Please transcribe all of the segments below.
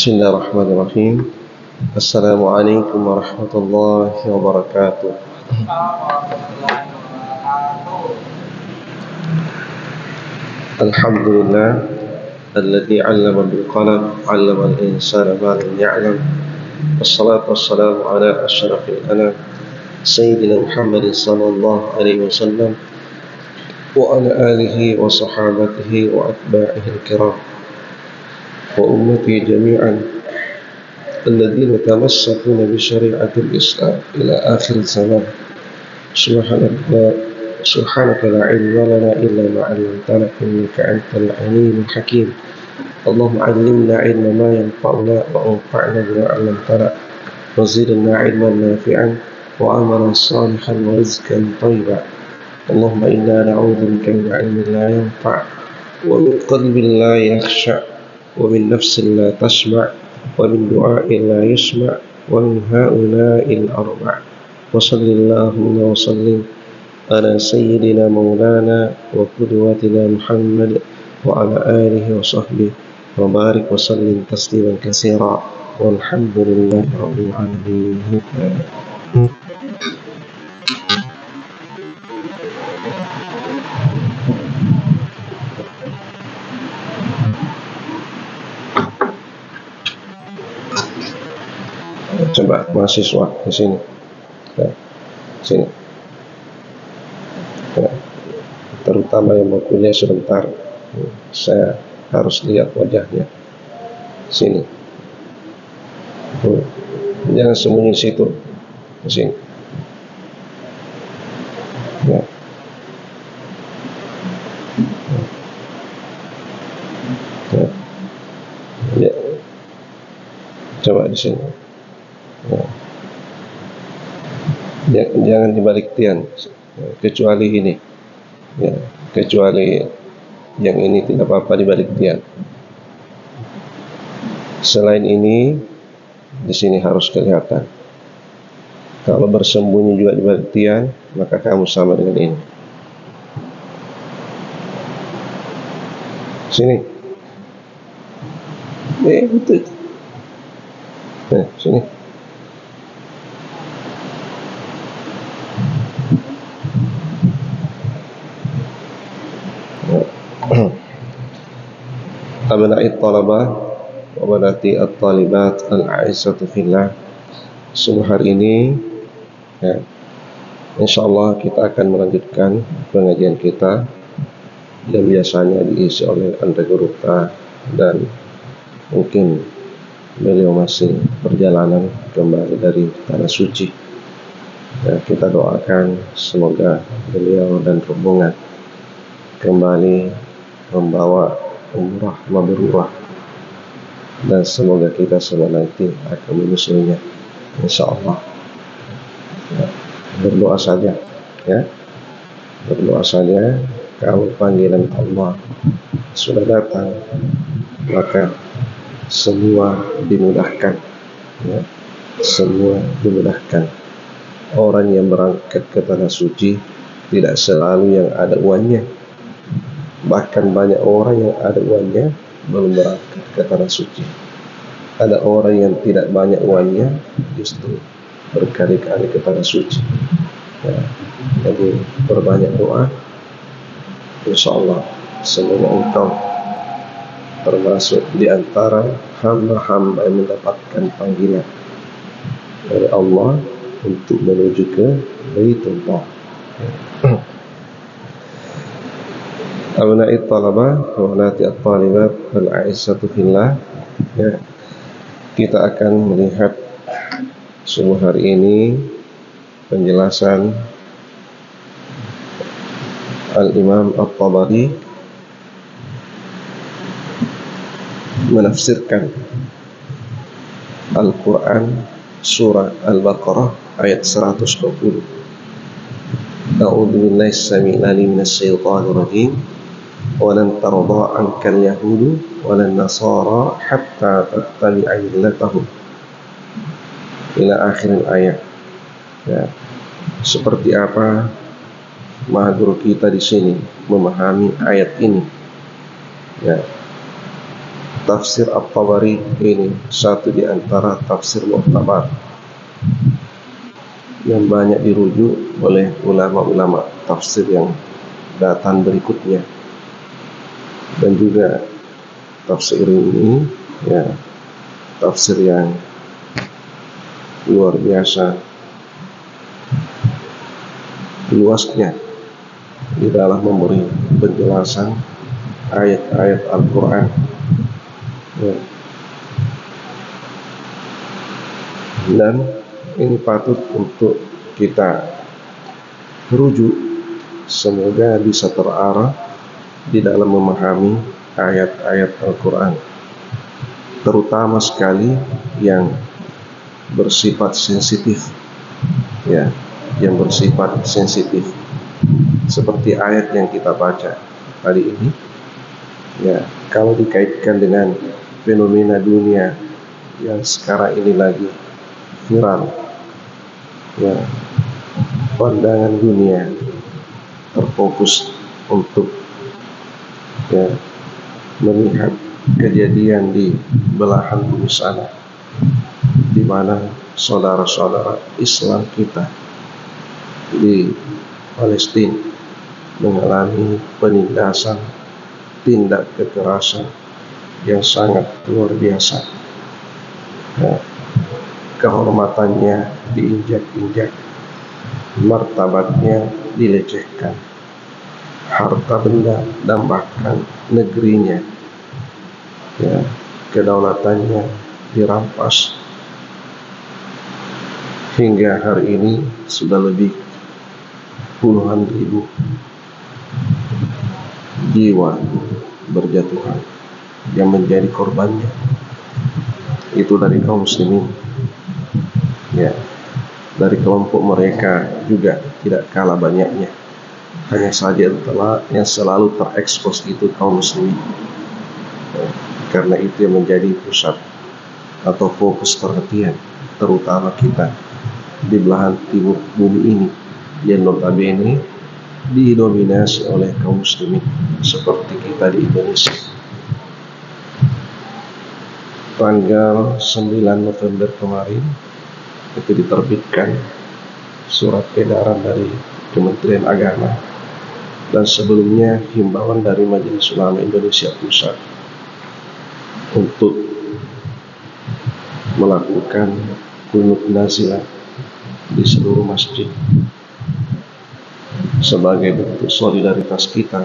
Bismillahirrahmanirrahim. Assalamualaikum warahmatullahi wabarakatuh. Alhamdulillah alladzi 'allama bil qalam 'allama al-insana ma lam ya'lam. Wassalatu wassalamu ala asyrafil anam sayyidina Muhammad sallallahu alaihi wasallam wa ala alihi wa sahabatihi wa atba'ihi al-kiram wa ummati jami'an الذين تمسكون بشريعة الإسلام إلى آخر الزمان. سبحانك لا علم لنا إلا ما علمتنا إنك أنت العليم الحكيم. اللهم علمنا علما ما ينفعنا وانفعنا بما علمتنا وزدنا علما نافعا وعملا صالحا ورزقا طيبا. اللهم إنا نعوذ بك من علم لا ينفع ومن قلب لا يخشع ومن نفس لا تشبع ومن دعاء لا يسمع ومن هؤلاء الأربع. وصل اللهم وسلم على سيدنا مولانا وقدوتنا محمد وعلى آله وصحبه وبارك وسلم تسليما كثيرا والحمد لله رب العالمين. Coba mahasiswa di sini, sini, terutama yang mau kuliah sebentar, saya harus lihat wajahnya. Sini, jangan sembunyi situ, di sini. Ya. Coba di sini. Jangan dibalik tiang, kecuali ini, kecuali yang ini tidak apa-apa dibalik tiang. Selain ini, di sini harus kelihatan. Kalau bersembunyi juga dibalik tiang, maka kamu sama dengan ini. Sini, betul. Sini. Abna'i talabah wa banati at-talibat al-a'izzatu fillah. Hari ini insyaallah kita akan melanjutkan pengajian kita yang biasanya diisi oleh Anda Gurupta, dan mungkin beliau masih perjalanan kembali dari Tanah Suci. Kita doakan semoga beliau dan rombongan kembali membawa umrah mabrurah, dan semoga kita semua nanti akan menyusulnya insyaallah. Berdoa saja, berdoa saja. Kalau panggilan Allah sudah datang, maka semua dimudahkan, semua dimudahkan. Orang yang berangkat ke Tanah Suci tidak selalu yang ada uangnya. Bahkan banyak orang yang ada uangnya belum berangkat ke Tanah Suci. Ada orang yang tidak banyak uangnya justru berkali-kali ke Tanah Suci. Jadi berbanyak doa, insyaallah semoga engkau termasuk di antara hamba-hamba yang mendapatkan panggilan dari Allah untuk menuju ke Baitullah. Abna'i talabah wa banati at-talibat al-a'izzatu fillah. Kita akan melihat subuh hari ini penjelasan Al-Imam At-Tabari menafsirkan Al-Quran surah Al-Baqarah ayat 120. A'udzu billahi as-sami'il 'alim minasy syaithanir rajim. Walan tarda ankal yahudu walan nasara hatta tattabi'a millatahum, ila akhir ayat. Seperti apa Mahaguru kita di sini memahami ayat ini? Tafsir At-Tabari ini satu di antara tafsir mu'tabar yang banyak dirujuk oleh ulama-ulama tafsir yang datang berikutnya. Dan juga tafsir ini ya tafsir yang luar biasa luasnya di dalam memberi penjelasan ayat-ayat Al-Quran ya. Dan ini patut untuk kita rujuk, semoga bisa terarah di dalam memahami ayat-ayat Al-Quran, terutama sekali yang bersifat sensitif ya, yang bersifat sensitif seperti ayat yang kita baca tadi ini ya. Kalau dikaitkan dengan fenomena dunia yang sekarang ini lagi viral ya, pandangan dunia terfokus untuk ya melihat kejadian di belahan bumi sana, di mana saudara-saudara Islam kita di Palestina mengalami penindasan, tindak kekerasan yang sangat luar biasa ya. Kehormatannya diinjak-injak, martabatnya dilecehkan, harta benda dan bahkan negerinya ya, kedaulatannya dirampas. Hingga hari ini sudah lebih puluhan ribu jiwa berjatuhan yang menjadi korbannya itu dari kaum muslimin ya. Dari kelompok mereka juga tidak kalah banyaknya, hanya saja yang selalu terekspos itu kaum muslimin ya. Karena itu yang menjadi pusat atau fokus perhatian terutama kita di belahan timur bumi ini yang notabene didominasi oleh kaum muslimin seperti kita di Indonesia. Tanggal 9 November kemarin itu diterbitkan surat edaran dari Kementerian Agama, dan sebelumnya himbauan dari Majelis Ulama Indonesia Pusat untuk melakukan qunut nazilah di seluruh masjid sebagai bentuk solidaritas kita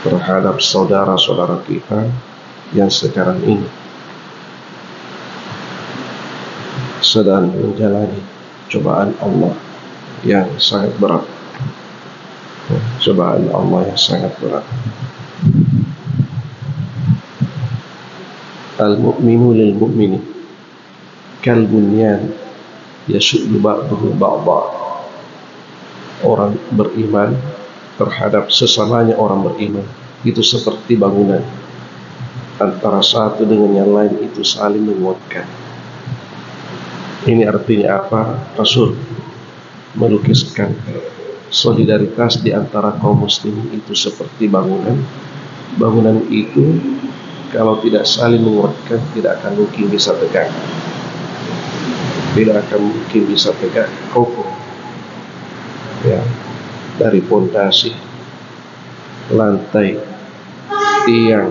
terhadap saudara-saudara kita yang sekarang ini sedang menjalani cobaan Allah yang sangat berat. Cobaan Allah yang sangat berat. Al-mu'minu lil-mu'mini kal-bunyan yashuddu ba'duhu ba'dha. Orang beriman terhadap sesamanya orang beriman itu seperti bangunan, antara satu dengan yang lain itu saling menguatkan. Ini artinya apa? Rasul melukiskan solidaritas di antara kaum muslimin itu seperti bangunan. Bangunan itu kalau tidak saling menguatkan tidak akan mungkin bisa tegak, tidak akan mungkin bisa tegak kokoh ya. Dari pondasi, lantai, tiang,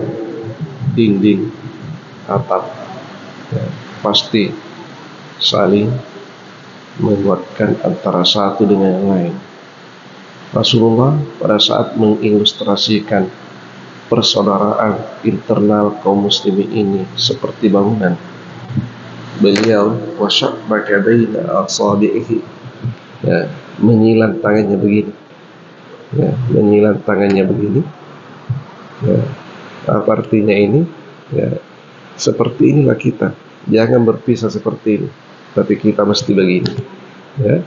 dinding, atap ya, pasti saling menguatkan antara satu dengan yang lain. Rasulullah pada saat mengilustrasikan persaudaraan internal kaum muslimin ini seperti bangunan, beliau wasyabbaka baina asabihi ya, menyilang tangannya begini ya, menyilang tangannya begini ya. Apa artinya ini ya? Seperti inilah kita, jangan berpisah seperti ini, tapi kita mesti begini ya.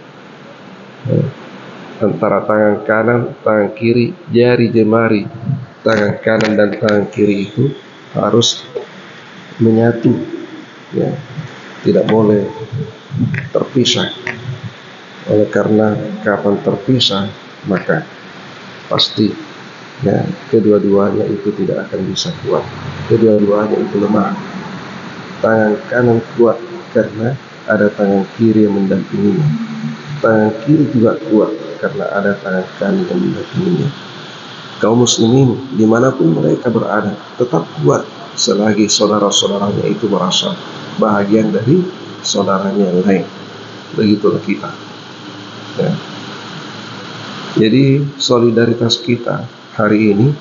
Antara tangan kanan, tangan kiri, jari jemari tangan kanan dan tangan kiri itu harus menyatu ya, tidak boleh terpisah. Oleh karena kapan terpisah maka pasti Ya, kedua-duanya itu tidak akan bisa kuat. Kedua-duanya itu lemah. Tangan kanan kuat karena ada tangan kiri yang mendampinginya. Tangan kiri juga kuat karena ada tangan kanan yang mendampinginya. Kaum muslimin dimanapun mereka berada tetap kuat selagi saudara-saudaranya itu merasa bahagian dari saudaranya yang lain. Begitulah kita. Ya. Jadi solidaritas kita hari ini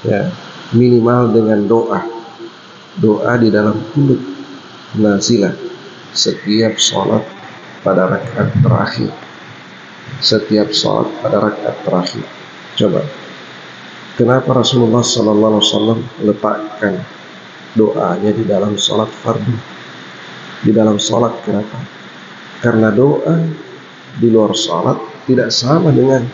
ya minimal dengan doa di dalam kunut nazilah setiap sholat pada rakaat terakhir. Coba, kenapa Rasulullah SAW letakkan doanya di dalam sholat fardu? Di dalam sholat kenapa? Karena doa di luar sholat tidak sama dengan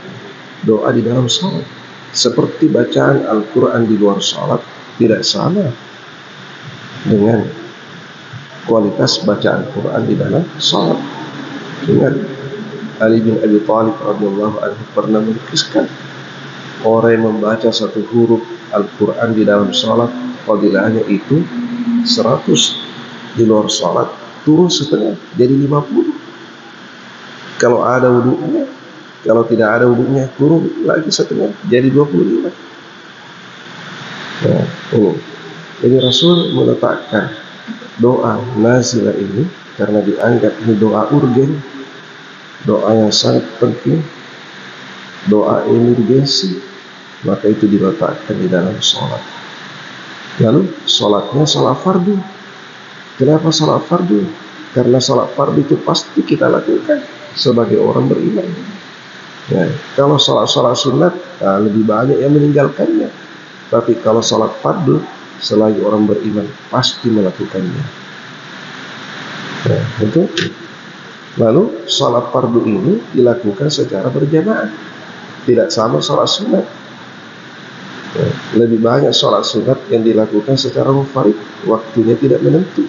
doa di dalam sholat. Seperti bacaan Al-Quran di luar sholat tidak sama dengan kualitas bacaan Quran di dalam sholat. Ingat, Ali bin Abi Thalib radhiyallahu anhu pernah melukiskan orang yang membaca satu huruf Al-Quran di dalam sholat, fadilahnya itu 100, di luar sholat turun setengah jadi 50. Kalau ada wudunya, kalau tidak ada wudunya turun lagi setengah jadi 25. Nah, ini. Jadi Rasul meletakkan doa nazilah ini karena dianggap ini doa urgen, doa yang sangat penting, doa emergensi, maka itu diletakkan di dalam sholat. Lalu sholatnya sholat fardu. Kenapa sholat fardu? Karena sholat fardu itu pasti kita lakukan sebagai orang beriman. Ya, kalau sholat sunat lebih banyak yang meninggalkannya. Tapi kalau sholat fardu selagi orang beriman pasti melakukannya. Ya, betul. Lalu sholat fardu ini dilakukan secara berjamaah, tidak sama sholat sunat. Ya, lebih banyak sholat sunat yang dilakukan secara munfarid, waktunya tidak menentu.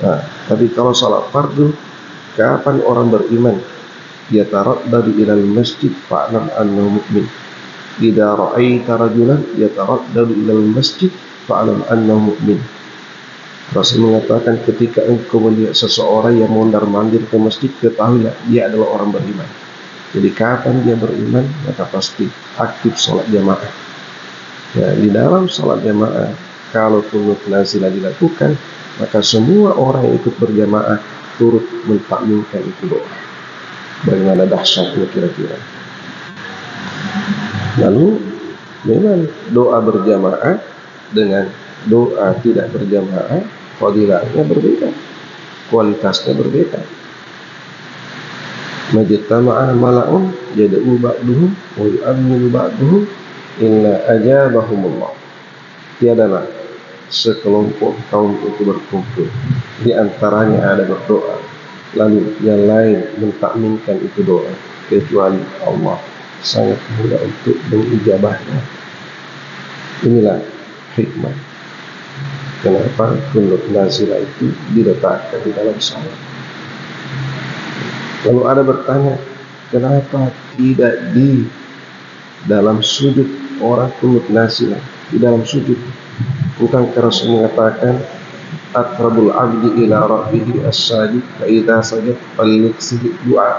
Nah, tapi kalau sholat fardu, kapan orang beriman yataraddadu ilal masjid fa'lam annahu mu'min. Idza ra'aita rajulan yataraddadu ilal masjid fa'lam annahu mu'min. Rasul mengatakan ketika engkau melihat seseorang yang mondar-mandir ke masjid, ketahuilah dia adalah orang beriman. Jadi kapan dia beriman, maka pasti aktif sholat jamaah. Ya, di dalam sholat jamaah kalau kunut nazilah dilakukan, maka semua orang yang ikut berjamaah turut mentakminkan itu doa. Bagaimana dahsyatnya kira-kira. Lalu memang doa berjamaah dengan doa tidak berjamaah fadilahnya berbeda, kualitasnya berbeda. Majtama'a mala'un yad'u ba'duhum wa yu'minu ba'duhum illa ajabahumullah. Tiadalah sekelompok kaum itu berkumpul, di antaranya ada berdoa, lalu yang lain mentakminkan itu doa, kecuali Allah sangat mudah untuk mengijabahnya. Inilah hikmah kenapa kunut nazilah itu diletakkan di dalam salat. Lalu ada bertanya, kenapa tidak di dalam sujud orang kunut nazilah, di dalam sujud? Bukankah Rasul mengatakan aqrabul abdi ila rabbihi as-sajid fa idza sajad falyuksir du'a.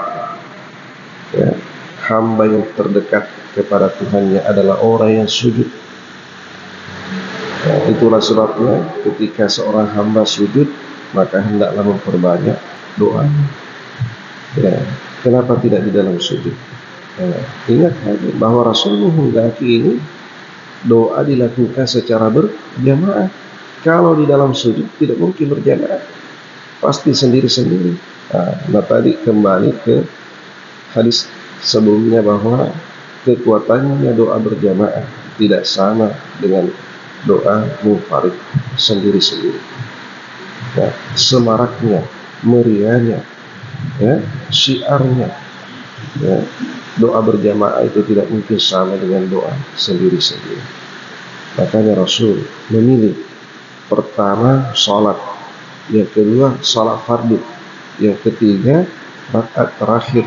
Ya, hamba yang terdekat kepada Tuhannya adalah orang yang sujud. Ya, itulah sebabnya ketika seorang hamba sujud, maka hendaklah memperbanyak doanya. Ya, kenapa tidak di dalam sujud? Ya, ingat bahwa Rasul menghendaki ini doa dilakukan secara berjamaah. Kalau di dalam sujud tidak mungkin berjamaah, pasti sendiri-sendiri. Nah, tadi kembali ke hadis sebelumnya bahwa kekuatannya doa berjamaah tidak sama dengan doa munfarid sendiri-sendiri. Ya, semaraknya, meriahnya, ya, syiarnya, ya, doa berjamaah itu tidak mungkin sama dengan doa sendiri-sendiri. Makanya Rasul memilih pertama sholat, yang kedua sholat fardu, yang ketiga rakaat terakhir.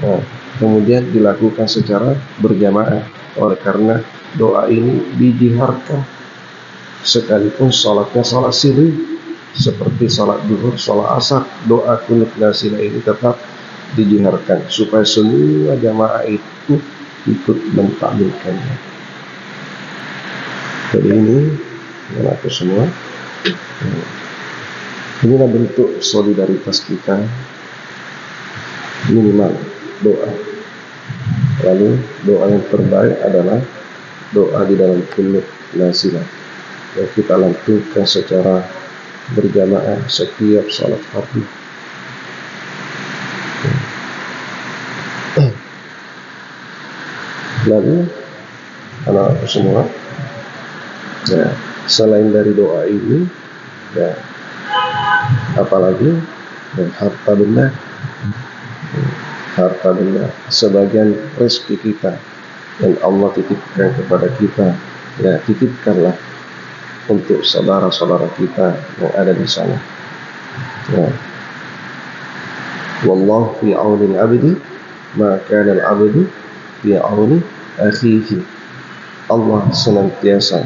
Nah, kemudian dilakukan secara berjamaah. Oleh karena doa ini dijiharkan, sekalipun sholatnya sholat sirri seperti sholat duhur, sholat asar, doa kunut nazilah ini tetap dijiharkan supaya semua jamaah itu ikut mentakbirkannya. Jadi ini mengaku semua. Inilah bentuk solidaritas kita, minimal doa. Lalu doa yang terbaik adalah doa di dalam kunut nazilah yang kita lantunkan secara berjamaah setiap salat fardu. Lalu anak semua, ya, selain dari doa ini, ya, apalagi ya, harta benda. Harta benda sebagian rezeki kita yang Allah titipkan kepada kita, ya titipkanlah untuk saudara-saudara kita yang ada di sana. Ya. Wallahu fi auni al-'abdi ma kana al-'abdu fi auni akhihi. Allah senantiasa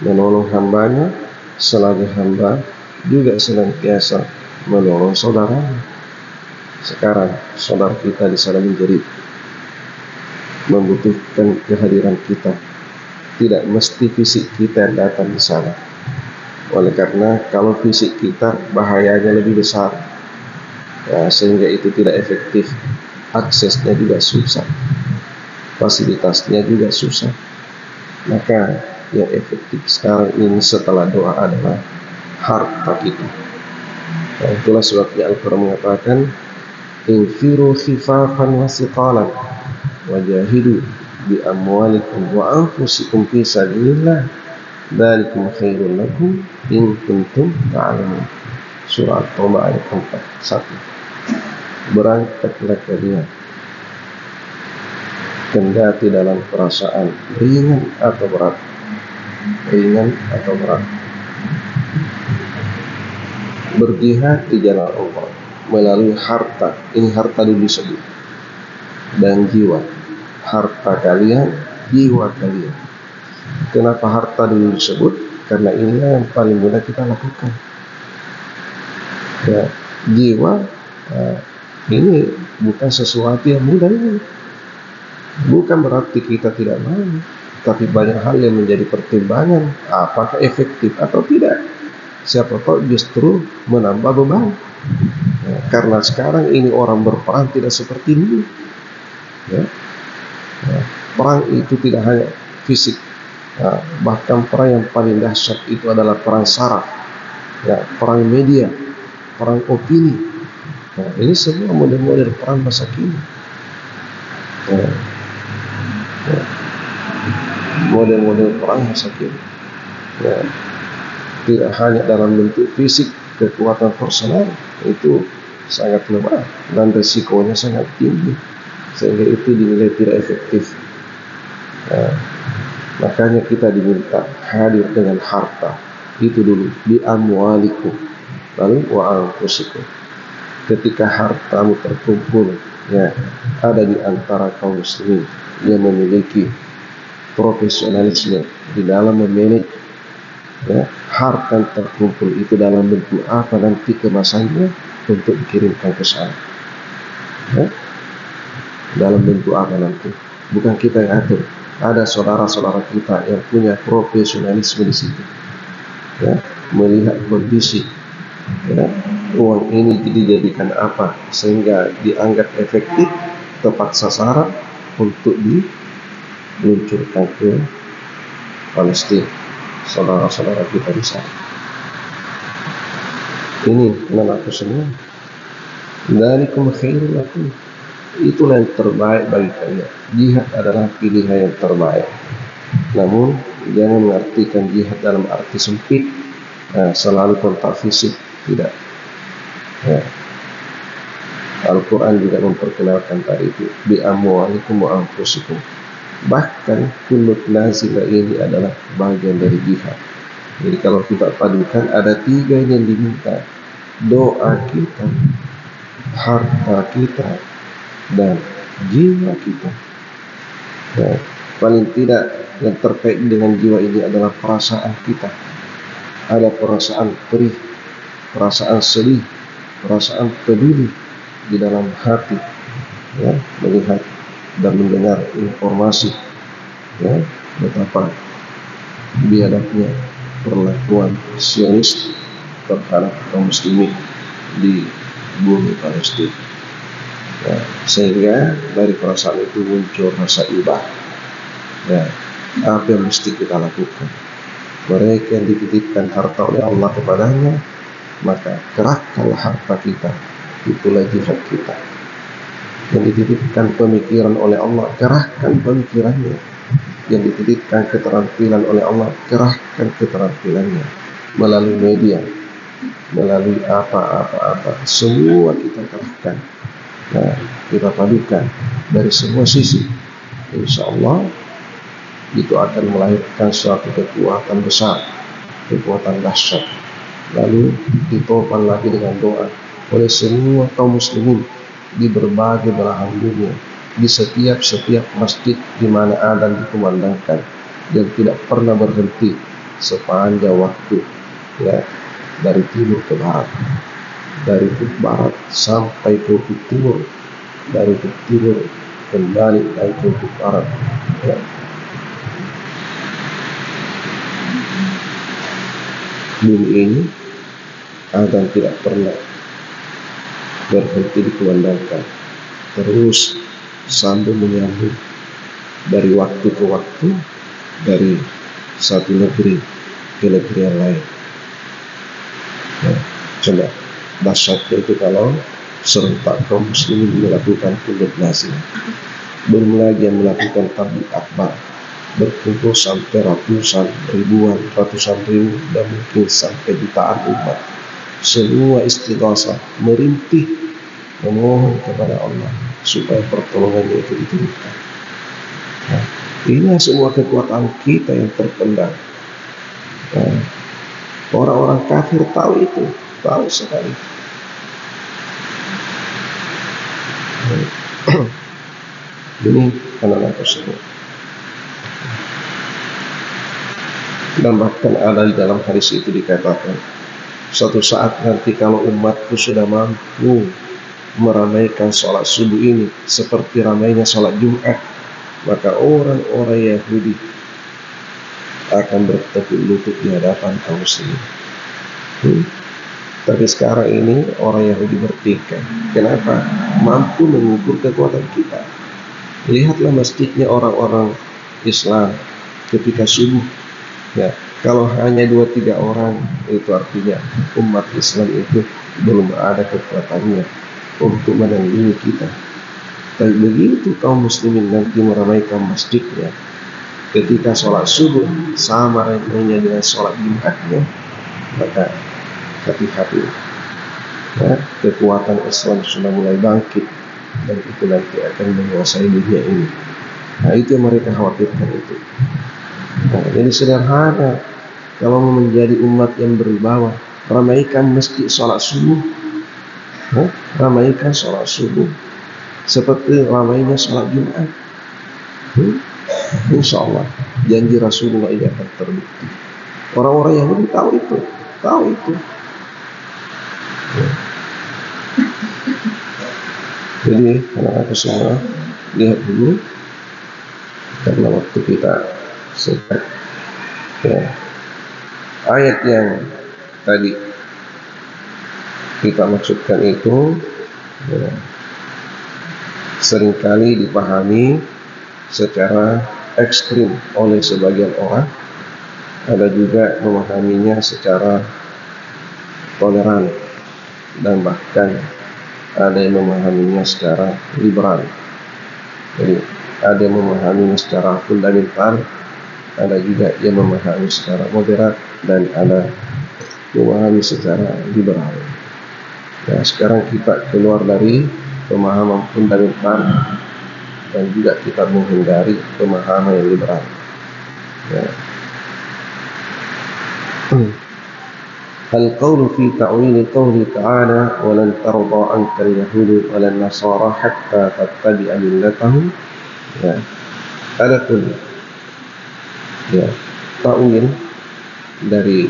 menolong hambanya selagi hamba juga senantiasa menolong saudaranya. Sekarang saudara kita di sana menjerit, membutuhkan kehadiran kita. Tidak mesti fisik kita yang datang di sana. Oleh karena kalau fisik kita bahayanya lebih besar, ya, sehingga itu tidak efektif. Aksesnya juga susah, fasilitasnya juga susah. Maka yang efektif sekarang ini setelah doa adalah harta kita. Nah, itulah sebabnya Al-Quran mengatakan, infiru khifafan wa siqalan wajahidu bi amwalikum wa anfusikum fi sabilillah dzalikum khairul lakum in kuntum ta'lamun. Surah At-Taubah ayat 41. Berangkatlah kalian kendati dalam perasaan ringan atau berat, berjihad di jalan Allah melalui harta. Ini harta dulu disebut, dan jiwa. Harta kalian, jiwa kalian. Kenapa harta dulu disebut? Karena inilah yang paling mudah kita lakukan. Ya, jiwa ini bukan sesuatu yang mudah ini. Bukan berarti kita tidak mau, tapi banyak hal yang menjadi pertimbangan. Apakah efektif atau tidak? Siapa tahu justru menambah beban. Ya, karena sekarang ini orang berperang tidak seperti dulu. Ya. Ya, perang itu tidak hanya fisik, ya, bahkan perang yang paling dahsyat itu adalah perang saraf, ya, perang media, perang opini. Nah, ini semua model-model perang masa kini. Ya. Ya. Model-model perang masa kini. Ya. Tidak hanya dalam bentuk fisik, kekuatan personal itu sangat lemah dan risikonya sangat tinggi, sehingga itu dinilai tidak efektif. Makanya kita diminta hadir dengan harta itu dulu, bi amwalikum, lalu wa anfusikum. Ketika hartamu terkumpul, ya, ada di antara kaum muslimin yang memiliki profesionalisme di dalam memanage, ya, harta yang terkumpul itu dalam bentuk apa nanti kemasannya untuk dikirimkan ke sana, ya, dalam bentuk apa nanti bukan kita yang atur. Ada saudara-saudara kita yang punya profesionalisme di situ, ya, melihat kondisi, ya, uang ini dijadikan apa sehingga dianggap efektif, tepat sasaran untuk diluncurkan ke Palestina, saudara-saudara kita di sana. Ini mengaku semua. Dzalikum khairul lakum. Itulah yang terbaik bagi kalian. Jihad adalah pilihan yang terbaik. Namun jangan mengartikan jihad dalam arti sempit, selalu kontak fisik, tidak. Ya. Al-Quran juga memperkenalkan tadi itu, bi amwalikum wa anfusikum. Bahkan kunut nazilah ini adalah bagian dari jihad. Jadi kalau kita padukan, ada 3 yang diminta: doa kita, harta kita, dan jiwa kita. Ya. Paling tidak yang terkait dengan jiwa ini adalah perasaan kita. Ada perasaan perih, perasaan sedih, perasaan peduli di dalam hati, ya, melihat dan mendengar informasi, ya, betapa biadabnya perlakuan Zionis terhadap kaum muslimin di bumi Palestina. Ya, sehingga dari perasaan itu muncul rasa ibah. Ya, apa yang mesti kita lakukan? Mereka yang dititipkan harta oleh Allah kepadanya, maka kerahkanlah harta kita, itulah jihad kita. Yang dititipkan pemikiran oleh Allah, kerahkan pemikirannya. Yang dititipkan keterampilan oleh Allah, kerahkan keterampilannya melalui media, melalui apa-apa, semua kita kerahkan. Nah, kita padukan dari semua sisi. Insya Allah itu akan melahirkan suatu kekuatan besar, kekuatan dahsyat. Lalu ditopang lagi dengan doa oleh semua kaum muslimin di berbagai belahan dunia, di setiap masjid di mana adzan dikumandangkan yang tidak pernah berhenti sepanjang waktu, ya, dari timur ke barat, dari barat sampai ke timur, dari timur kembali naik ke barat, ya. Bumi ini adzan tidak pernah berhenti dikumandangkan, terus sambil menyambung dari waktu ke waktu, dari satu negeri ke negeri yang lain. Ya, coba dahsyatnya itu kalau serentak kaum muslimin melakukan indignasi, belum lagi yang melakukan tabligh akbar, berkumpul sampai ratusan ribuan, ratusan ribu, dan mungkin sampai jutaan umat, semua istighatsah, merintih memohon kepada Allah supaya pertolongannya itu diturunkan. Nah, ini semua kekuatan kita yang terpendam. Nah, orang-orang kafir tahu itu, tahu sekali. Ini anak-anak semua. Dan bahkan ada di dalam hadis itu dikatakan, suatu saat nanti kalau umatku sudah mampu meramaikan sholat subuh ini seperti ramainya sholat Jumat, maka orang-orang Yahudi akan bertekuk lutut di hadapan kaum muslimin. Tapi sekarang ini orang Yahudi bertikai. Kenapa? Mampu mengukur kekuatan kita. Lihatlah masjidnya orang-orang Islam ketika subuh. Ya, kalau hanya 2-3 orang, itu artinya umat Islam itu belum ada kekuatannya untuk menandingi kita. Tapi begitu kaum muslimin nanti meramaikan masjidnya ketika sholat subuh sama ramainya dengan sholat Jumatnya, maka hati-hati, ya, kekuatan Islam sudah mulai bangkit dan itu nanti akan menguasai dunia ini. Nah, itu yang mereka khawatirkan itu. Nah, jadi sederhana, kalau mau menjadi umat yang berwibawa, ramaikan masjid sholat subuh, ramaikan sholat subuh seperti ramainya sholat Jumat. Insya Allah janji Rasulullah ini akan terbukti. Orang-orang Yahudi tahu itu. Jadi anak-anak semua, lihat dulu karena waktu kita singkat. Ya. Ayat yang tadi kita maksudkan itu, ya, seringkali dipahami secara ekstrim oleh sebagian orang, ada juga memahaminya secara toleran, dan bahkan ada yang memahaminya secara liberal. Jadi ada yang memahaminya secara fundamental, ada juga yang memahami secara moderat, dan ada memahami secara liberal. Nah, sekarang kita keluar dari pemahaman fundamental dan juga kita menghindari pemahaman yang liberal. Ya. Al-qawlu fi ta'wili qawli ta'ala wa lan tarda anka al-yahudu wa lan nasara hatta tattabi'a millatahum. Ya. Adapun ya ta'wil dari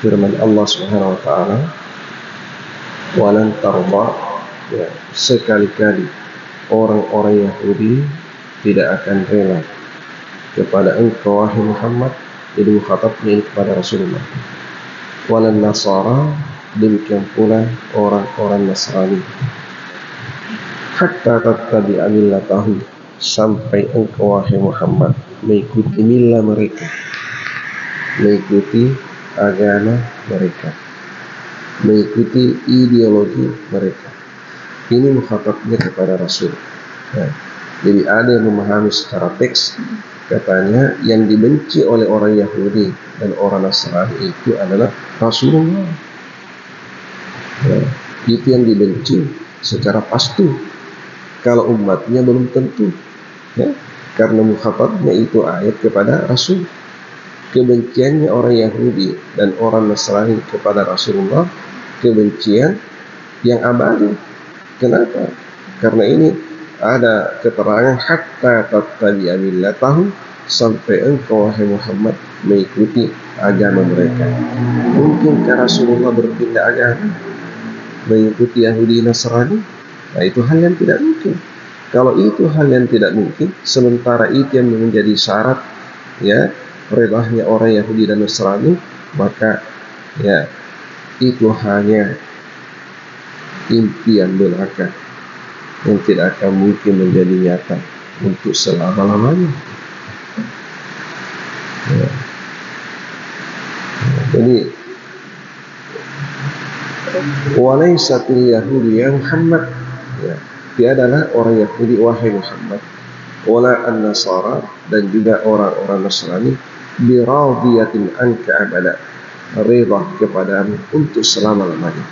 firman Allah Subhanahu wa taala, walan tarda, ya, sekali-kali orang-orang Yahudi tidak akan rela kepada engkau wahai Muhammad. Jadi mukhatabnya ini kepada Rasulullah. Walan Nasara, demikian pula orang-orang Nasrani, hatta tattabi'a millatahum, sampai engkau wahai Muhammad mengikuti millah mereka, mengikuti agama mereka, mengikuti ideologi mereka. Ini mukhatabnya kepada Rasul. Nah, jadi ada yang memahami secara teks, katanya yang dibenci oleh orang Yahudi dan orang Nasrani itu adalah Rasulullah. Nah, itu yang dibenci secara pasti. Kalau umatnya belum tentu, ya, karena mukhatabnya itu ayat kepada Rasul. Kebenciannya orang Yahudi dan orang Nasrani kepada Rasulullah kebencian yang abadi. Kenapa? Karena ini ada keterangan hatta tattabi'a millatahum, sampai engkau wahai Muhammad mengikuti agama mereka. Mungkinkah Rasulullah berpindah agama mengikuti Yahudi Nasrani? Nah, itu hal yang tidak mungkin. Kalau itu hal yang tidak mungkin, sementara itu yang menjadi syarat ya redahnya orang Yahudi dan Nasrani, maka ya itu hanya impian belaka yang tidak akan mungkin menjadi nyata untuk selama-lamanya. Ya. Jadi walaisatil Yahudi ya Muhammad, ya, tiadalah orang Yahudi wahai Muhammad, wala an-Nasara, dan juga orang-orang Nasrani, biradiyatin anka abada, reda kepadamu untuk selama-lamanya.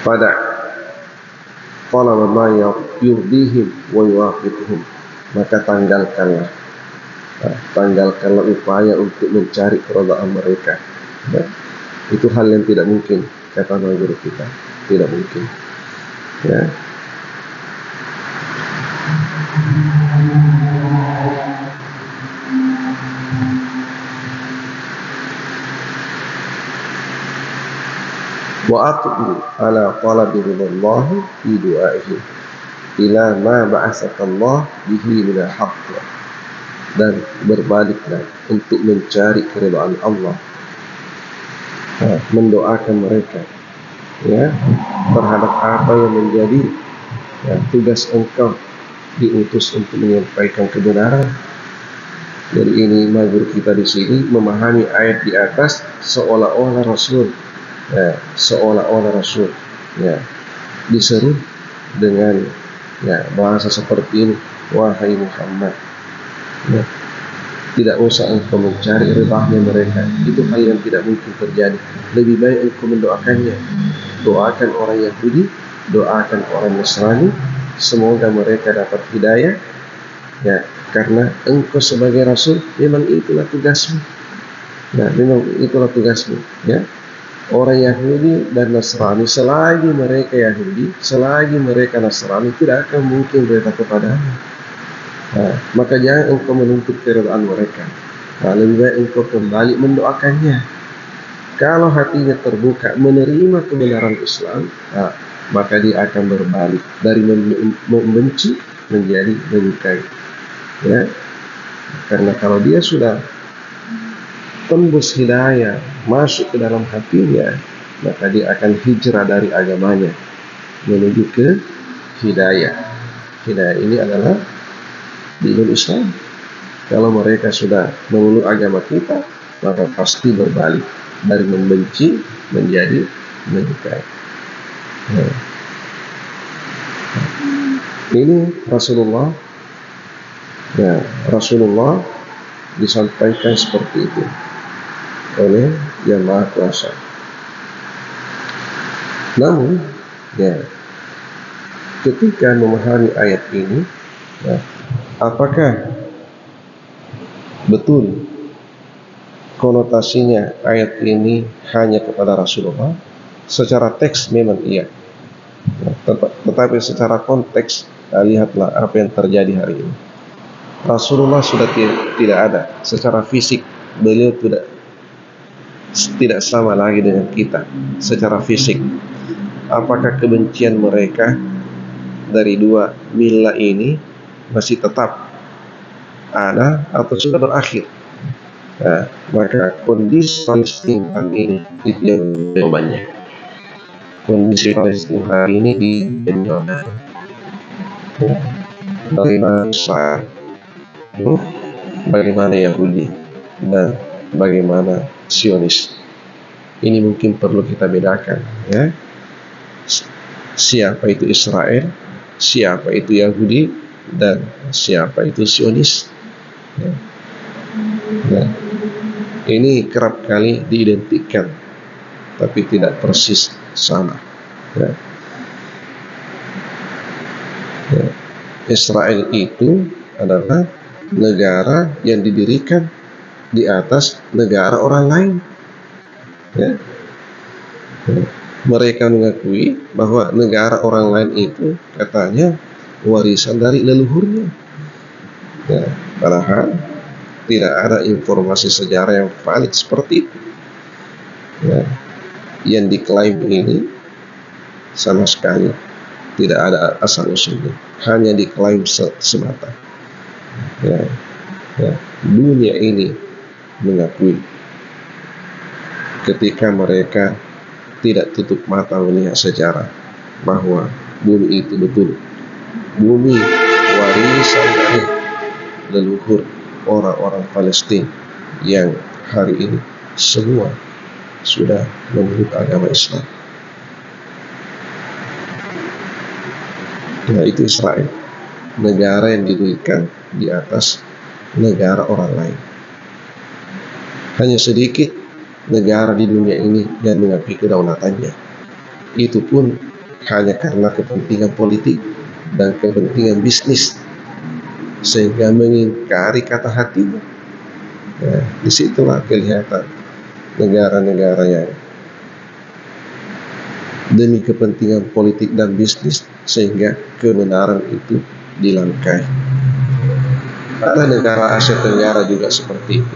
Pada talaba ma yurdihim wa yuwafiquhum, maka tanggalkanlah upaya untuk mencari keridhaan mereka. Ya. Itu hal yang tidak mungkin, kata guru kita, tidak mungkin. Ya. Wa atubu ala talabi ridallahi fi du'aihi ila ma ba'asakallah bihi minal haqq, dan berbaliklah untuk mencari keridhaan Allah, mendoakan mereka ya terhadap apa yang menjadi ya, tugas engkau diutus untuk menyampaikan kebenaran. Jadi ini guru kita di sini memahami ayat di atas seolah-olah Rasul ya diseru dengan ya bahasa seperti ini, wahai Muhammad, ya, tidak usah engkau mencari ridhanya mereka, itu hal yang tidak mungkin terjadi. Lebih baik engkau mendoakannya. Doakan orang Yahudi, doakan orang Nasrani, semoga mereka dapat hidayah, ya, karena engkau sebagai Rasul memang itulah tugasmu. Nah, memang itulah tugasmu, ya. Orang Yahudi dan Nasrani, selagi mereka Yahudi, selagi mereka Nasrani, tidak akan mungkin rela kepadamu. Nah, maka jangan engkau menuntut keridhaan mereka. Nah, lebih baik engkau kembali mendoakannya. Kalau hatinya terbuka menerima kebenaran Islam, nah, maka dia akan berbalik dari membenci menjadi menyukai. Ya, karena kalau dia sudah tembus hidayah masuk ke dalam hatinya, maka dia akan hijrah dari agamanya menuju ke hidayah. Hidayah ini adalah dinul Islam. Kalau mereka sudah memeluk agama kita, maka pasti berbalik dari membenci menjadi menyukai. Nah, ini Rasulullah, ya, Rasulullah disampaikan seperti itu oleh Yang Maha Kuasa. Namun, ya, ketika memahami ayat ini, ya, apakah betul konotasinya ayat ini hanya kepada Rasulullah? Secara teks memang iya, ya, tetapi secara konteks, lihatlah apa yang terjadi hari ini. Rasulullah sudah tidak ada secara fisik, beliau tidak sama lagi dengan kita secara fisik. Apakah kebencian mereka dari dua milah ini masih tetap ada atau sudah berakhir? Nah, maka kondisi Palestina ini itu yang jawabannya. Kondisi Palestina hari ini di Jordan, bagaimana Israel, bagaimana Yahudi, dan bagaimana Zionis. Ini mungkin perlu kita bedakan, ya. Siapa itu Israel, siapa itu Yahudi, dan siapa itu Zionis. Ya. Ya. Ini kerap kali diidentikan, tapi tidak persis sama. Ya. Ya. Israel itu adalah negara yang didirikan di atas negara orang lain. Ya. Ya. Mereka mengakui bahwa negara orang lain itu katanya warisan dari leluhurnya. Ya. Padahal tidak ada informasi sejarah yang valid seperti itu. Ya. Yang diklaim ini sama sekali tidak ada asal usulnya, hanya diklaim semata. Ya. Ya. Dunia ini mengakui ketika mereka tidak tutup mata melihat sejarah bahwa bumi itu betul bumi warisan dari leluhur orang-orang Palestina yang hari ini semua sudah memeluk agama Islam. Nah, itu Israel, negara yang didirikan di atas negara orang lain. Hanya sedikit negara di dunia ini yang mengakui kedaulatannya. Itu pun hanya karena kepentingan politik dan kepentingan bisnis, sehingga mengingkari kata hatinya. Nah, disitulah kelihatan negara-negara yang demi kepentingan politik dan bisnis sehingga kebenaran itu dilangkai. Ada negara Asia Tenggara juga seperti itu,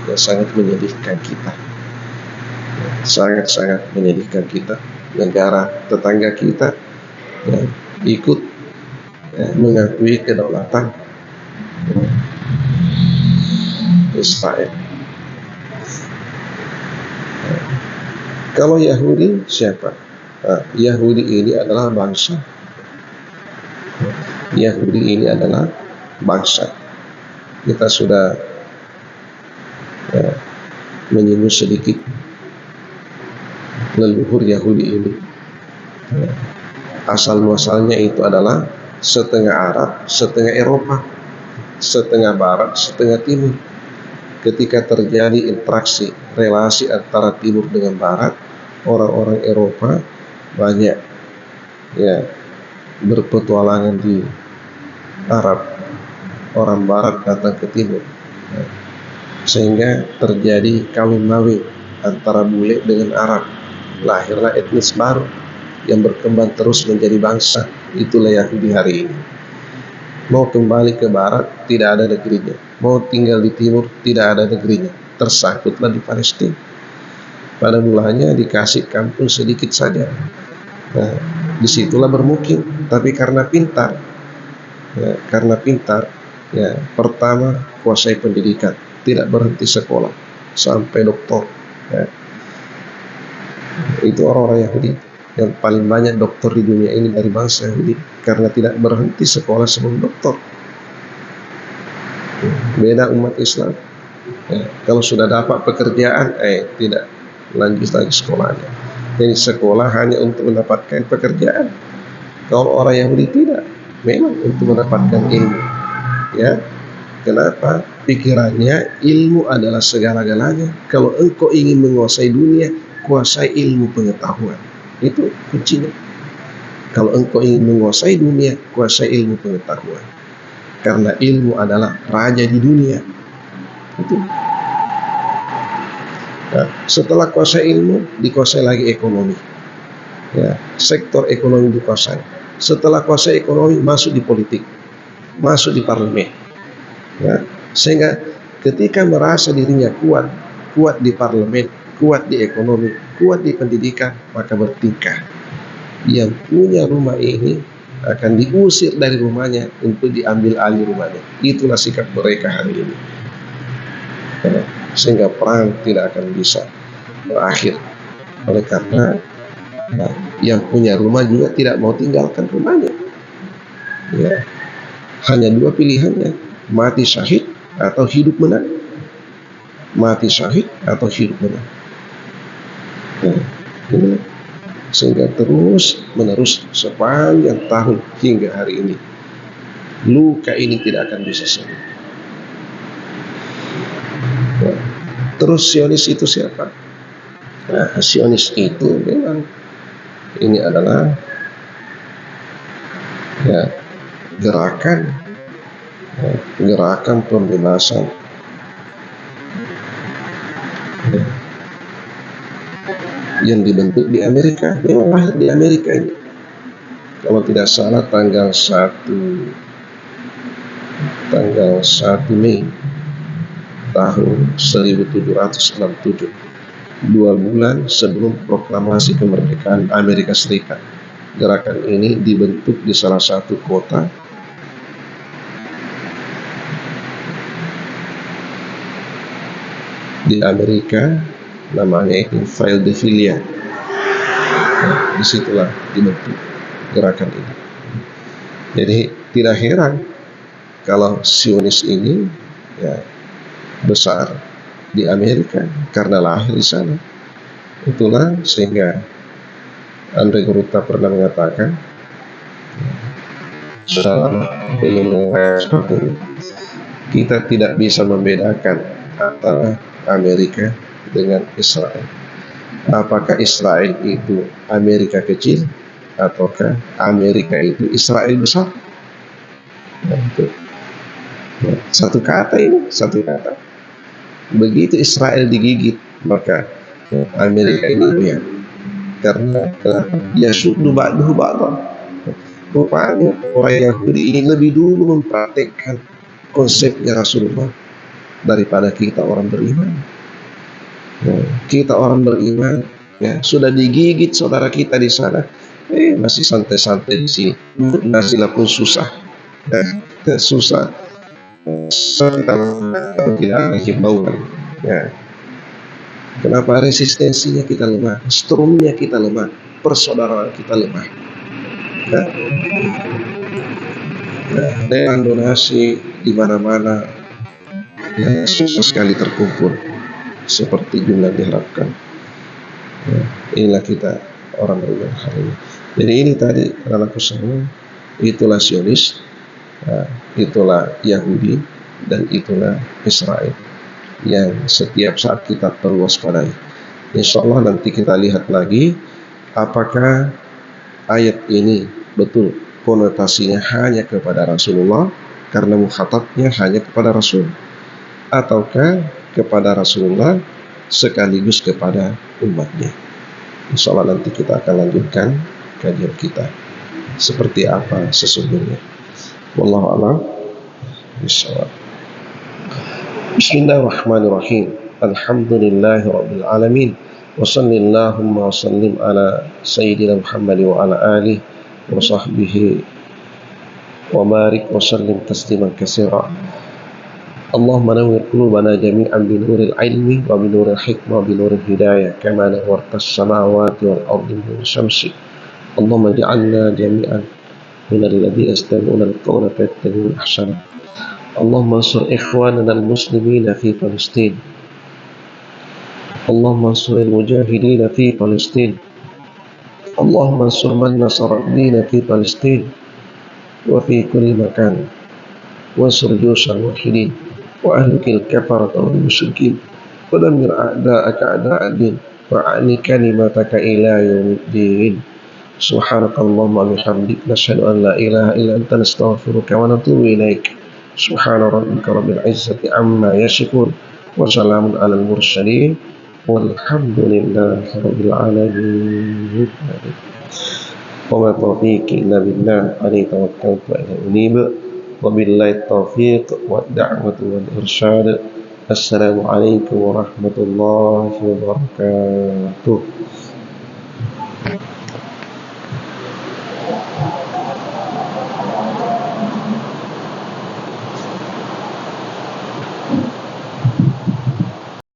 yang sangat menyedihkan kita. Sangat-sangat menyedihkan kita. Negara tetangga kita yang ikut mengakui kedaulatan Israel. Kalau Yahudi siapa? Yahudi ini adalah bangsa. Yahudi ini adalah bangsa. Kita sudah menyinggung sedikit leluhur Yahudi ini. Asal muasalnya itu adalah setengah Arab, setengah Eropa, setengah Barat, setengah Timur. Ketika terjadi interaksi relasi antara Timur dengan Barat, orang-orang Eropa banyak berpetualangan di Arab, orang Barat datang ke Timur, sehingga terjadi kawin-mawin antara bule dengan Arab. Lahirlah etnis baru yang berkembang terus menjadi bangsa. Itulah Yahudi hari ini. Mau kembali ke Barat, tidak ada negerinya. Mau tinggal di Timur, tidak ada negerinya. Tersangkutlah di Palestina. Pada mulanya dikasih kampung sedikit saja. Nah, disitulah bermukim. Tapi karena pintar, pertama kuasai pendidikan, tidak berhenti sekolah sampai doktor. Itu orang-orang Yahudi. Yang paling banyak dokter di dunia ini dari bangsa Yahudi, karena tidak berhenti sekolah sebelum dokter. Beda umat Islam. Kalau sudah dapat pekerjaan, tidak lanjut lagi sekolahnya. Jadi sekolah hanya untuk mendapatkan pekerjaan. Kalau orang Yahudi tidak, memang untuk mendapatkan ilmu. Ya, kenapa? Pikirannya ilmu adalah segala-galanya. Kalau engkau ingin menguasai dunia, kuasai ilmu pengetahuan. Itu kuncinya. Kalau engkau ingin menguasai dunia, kuasai ilmu pengetahuan. Karena ilmu adalah raja di dunia. Itu. Nah, setelah kuasai ilmu, dikuasai lagi ekonomi. Sektor ekonomi dikuasai. Setelah kuasai ekonomi, masuk di politik, masuk di parlemen. Ya. Sehingga ketika merasa dirinya kuat di parlemen, kuat di ekonomi, kuat di pendidikan, maka bertingkah. Yang punya rumah ini akan diusir dari rumahnya untuk diambil alih rumahnya. Itulah sikap mereka hari ini. Ya. Sehingga perang tidak akan bisa berakhir. Oleh karena yang punya rumah juga tidak mau tinggalkan rumahnya. Ya. Hanya dua pilihannya, mati syahid atau hidup menang. Mati syahid atau hidup menang. Ya. Ini sehingga terus menerus sepanjang tahun hingga hari ini luka ini tidak akan bisa sembuh. Ya. Terus Zionis itu siapa? Nah, Zionis itu memang ini adalah ya gerakan pembebasan ya, yang dibentuk di Amerika. Memang lahir di Amerika ini. Kalau tidak salah tanggal 1 Mei tahun 1767, 2 bulan sebelum proklamasi kemerdekaan Amerika Serikat. Gerakan ini dibentuk di salah satu kota di Amerika, namanya itu Philadelphia. Nah, disitulah dibentuk gerakan ini. Jadi tidak heran kalau Zionis ini ya besar di Amerika karena lahir di sana. Itulah sehingga Andre Gruta pernah mengatakan dalam kita tidak bisa membedakan antara Amerika dengan Israel. Apakah Israel itu Amerika kecil ataukah Amerika itu Israel besar? Nah, itu satu kata ini, satu kata. Begitu Israel digigit, maka Amerika ini goyang. Karena yasuddu ba'duhu ba'dan. Rupanya orang Yahudi ini lebih dulu mempraktekkan konsepnya Rasulullah daripada kita orang beriman. Kita orang beriman ya sudah digigit saudara kita di sana, masih santai-santai di sini. Nasilah pun susah, susah. Tidak ada himbauan. Ya. Kenapa resistensinya kita lemah, strumnya kita lemah, persaudaraan kita lemah. Ya. Dengan donasi di mana-mana ya, susah sekali terkumpul seperti jumlah diharapkan. Ya, inilah kita orang beriman hari ini. Jadi ini tadi adalah semua, itulah Zionis, itulah Yahudi, dan itulah Israel yang setiap saat kita perlu waspadai. Insya Allah nanti kita lihat lagi apakah ayat ini betul konotasinya hanya kepada Rasulullah karena mukhatabnya hanya kepada Rasul, ataukah kepada Rasulullah sekaligus kepada umatnya. Insya Allah nanti kita akan lanjutkan kajian kita seperti apa sesungguhnya. Wallahu a'lam bishawab. Bismillahirrahmanirrahim. Alhamdulillahi rabbil alamin. Wa sallallahu wa sallim ala sayyidina Muhammad wa ala alihi wa sahbihi wa barik wa sallim tasliman katsira. Allahumma nawwir qulubana jami'an bi nuril ilmi wa bi nuril hikmah wa bi nuril hidayah kama nawwarta as-samawati wal ardi bi syamsi. Allahumma ij'alna jami'an min alladhina yastami'una al-qawla fayattabi'una ahsana. Allahumma ansur ikhwanana al-muslimina fi Palestin. Allahumma ansur al-mujahidina fi Palestin. Allahumma ansur man nasara ad-din fi Palestin wa fi kulli makan. Wansur juyush al-muwahhidin wa ahlikil kafarata wal musyrikin wa dammir a'da'aka a'da'ad-din wa a'li kalimataka ila yaumiddin. Subhanakallahumma wa bihamdika nashhadu an la ilaha illa anta nastaghfiruka wa natubu ilaik. Subhana rabbika rabbil izzati amma yasifun wa salamun alal mursalin walhamdulillahi rabbil alamin. Wa ma taufiqi illa billah, alaihi tawakkaltu wa ilaihi unib. Wabillahi taufiq wa da'watu wal irsyad. Assalamualaikum warahmatullahi wabarakatuh.